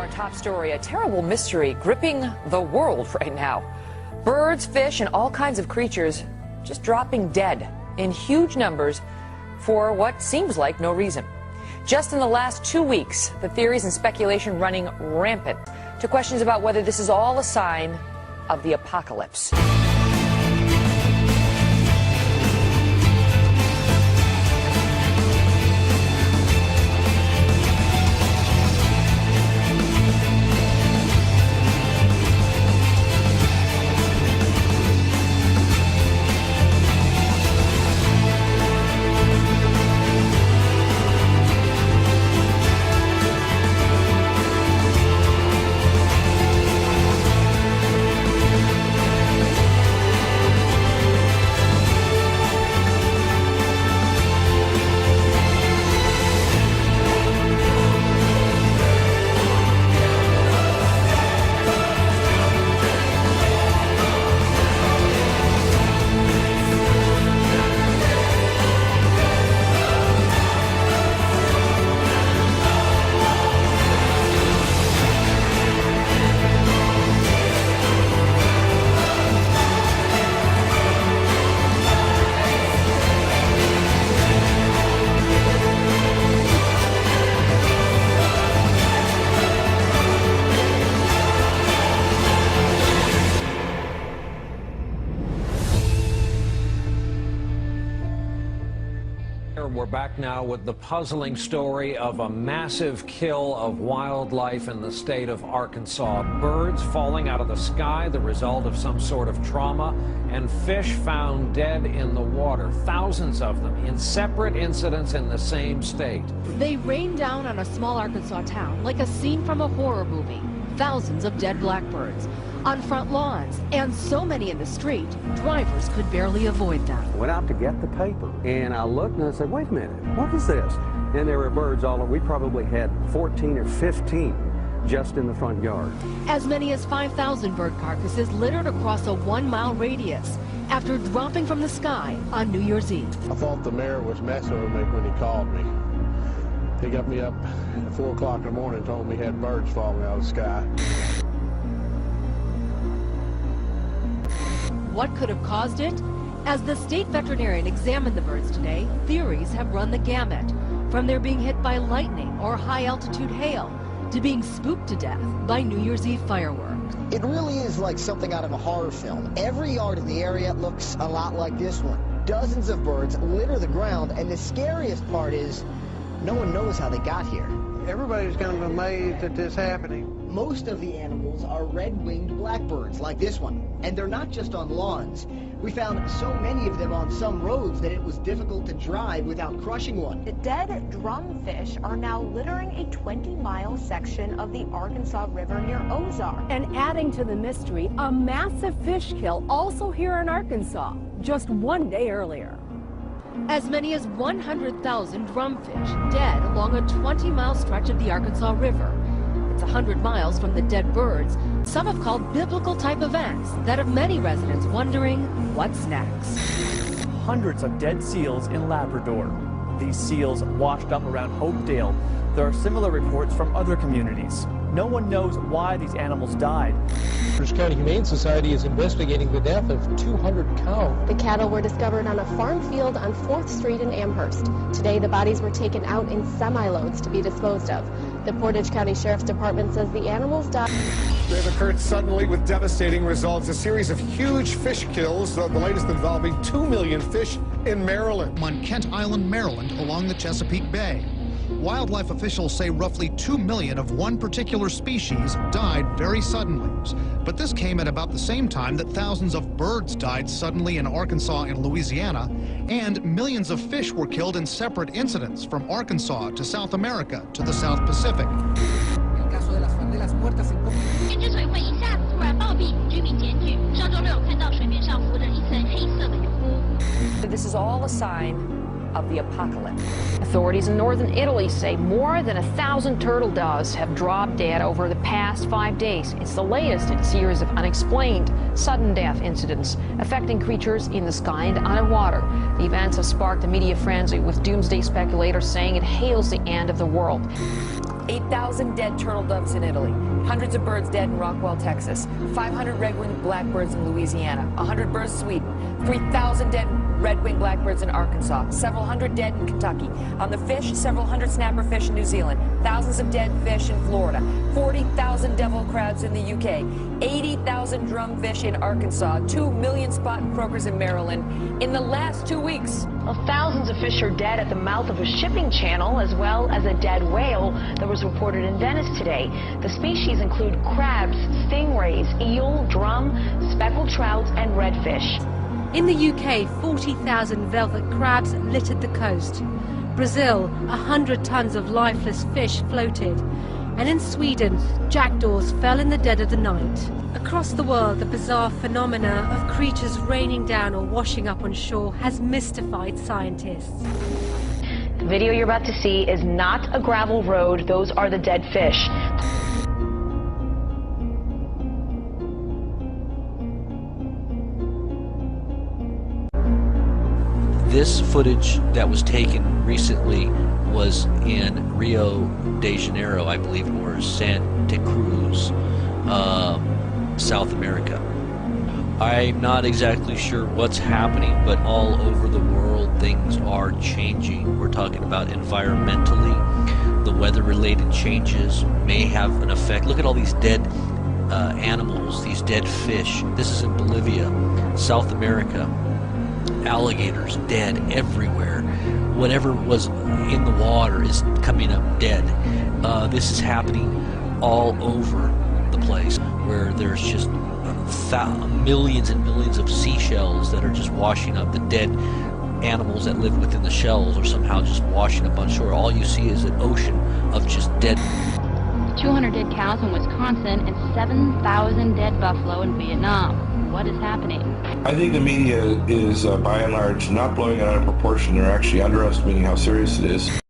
our top story, a terrible mystery gripping the world right now. Birds, fish, and all kinds of creatures just dropping dead in huge numbers for what seems like no reason. Just in the last 2 weeks, the theories and speculation running rampant to questions about whether this is all a sign of the apocalypse. We're back now with the puzzling story of a massive kill of wildlife in the state of Arkansas. Birds falling out of the sky, the result of some sort of trauma, and fish found dead in the water, thousands of them, in separate incidents in the same state. They rained down on a small Arkansas town like a scene from a horror movie. Thousands of dead blackbirds on front lawns, and so many in the street, drivers could barely avoid them. I went out to get the paper, and I looked and I said, wait a minute, what is this? And there were birds all over. We probably had 14 or 15 just in the front yard. As many as 5,000 bird carcasses littered across a 1-mile radius after dropping from the sky on New Year's Eve. I thought the mayor was messing with me when he called me. He got me up at 4 o'clock in the morning and told me he had birds falling out of the sky. What could have caused it? As the state veterinarian examined the birds today, theories have run the gamut, from their being hit by lightning or high-altitude hail to being spooked to death by New Year's Eve fireworks. It really is like something out of a horror film. Every yard in the area looks a lot like this one. Dozens of birds litter the ground, and the scariest part is no one knows how they got here. Everybody's kind of amazed at this happening. Most of the animals are red-winged blackbirds like this one, and they're not just on lawns. We found so many of them on some roads that it was difficult to drive without crushing one. The dead drumfish are now littering a 20-mile section of the Arkansas River near Ozark. And adding to the mystery, a massive fish kill also here in Arkansas, just 1 day earlier. As many as 100,000 drumfish dead along a 20-mile stretch of the Arkansas River. It's 100 miles from the dead birds. Some have called biblical-type events that have many residents wondering what's next. Hundreds of dead seals in Labrador. These seals washed up around Hopedale. There are similar reports from other communities. No one knows why these animals died. Rutgers County Humane Society is investigating the death of 200 cows. The cattle were discovered on a farm field on 4th Street in Amherst. Today, the bodies were taken out in semi-loads to be disposed of. The Portage County Sheriff's Department says the animals died. They've occurred suddenly with devastating results. A series of huge fish kills, the latest involving 2 million fish in Maryland. On Kent Island, Maryland, along the Chesapeake Bay. Wildlife officials say roughly 2 million of one particular species died very suddenly. But this came at about the same time that thousands of birds died suddenly in Arkansas and Louisiana, and millions of fish were killed in separate incidents from Arkansas to South America to the South Pacific. This is all a sign of the apocalypse. Authorities in northern Italy say more than 1,000 turtle doves have dropped dead over the past 5 days. It's the latest in a series of unexplained sudden death incidents affecting creatures in the sky and underwater. The events have sparked a media frenzy, with doomsday speculators saying it hails the end of the world. 8,000 dead turtle doves in Italy, hundreds of birds dead in Rockwell, Texas, 500 red-winged blackbirds in Louisiana, 100 birds in Sweden, 3,000 dead red-winged blackbirds in Arkansas, several hundred dead in Kentucky. On the fish, several hundred snapperfish in New Zealand, thousands of dead fish in Florida, 40,000 devil crabs in the UK, 80,000 drumfish in Arkansas, 2 million spotted croakers in Maryland in the last 2 weeks. Well, thousands of fish are dead at the mouth of a shipping channel, as well as a dead whale that was reported in Venice today. The species include crabs, stingrays, eel, drum, speckled trouts, and redfish. In the UK, 40,000 velvet crabs littered the coast. Brazil, 100 tons of lifeless fish floated. And in Sweden, jackdaws fell in the dead of the night. Across the world, the bizarre phenomena of creatures raining down or washing up on shore has mystified scientists. The video you're about to see is not a gravel road. Those are the dead fish. This footage that was taken recently was in Rio de Janeiro, I believe, or Santa Cruz, South America. I'm not exactly sure what's happening, but all over the world things are changing. We're talking about environmentally, the weather-related changes may have an effect. Look at all these dead animals, these dead fish. This is in Bolivia, South America. Alligators dead everywhere. Whatever was in the water is coming up dead. This is happening all over the place, where there's just millions and millions of seashells that are just washing up. The dead animals that live within the shells are somehow just washing up on shore. All you see is an ocean of just dead. 200 dead cows in Wisconsin and 7,000 dead buffalo in Vietnam. What is happening? I think the media is, by and large, not blowing it out of proportion. They're actually underestimating how serious it is.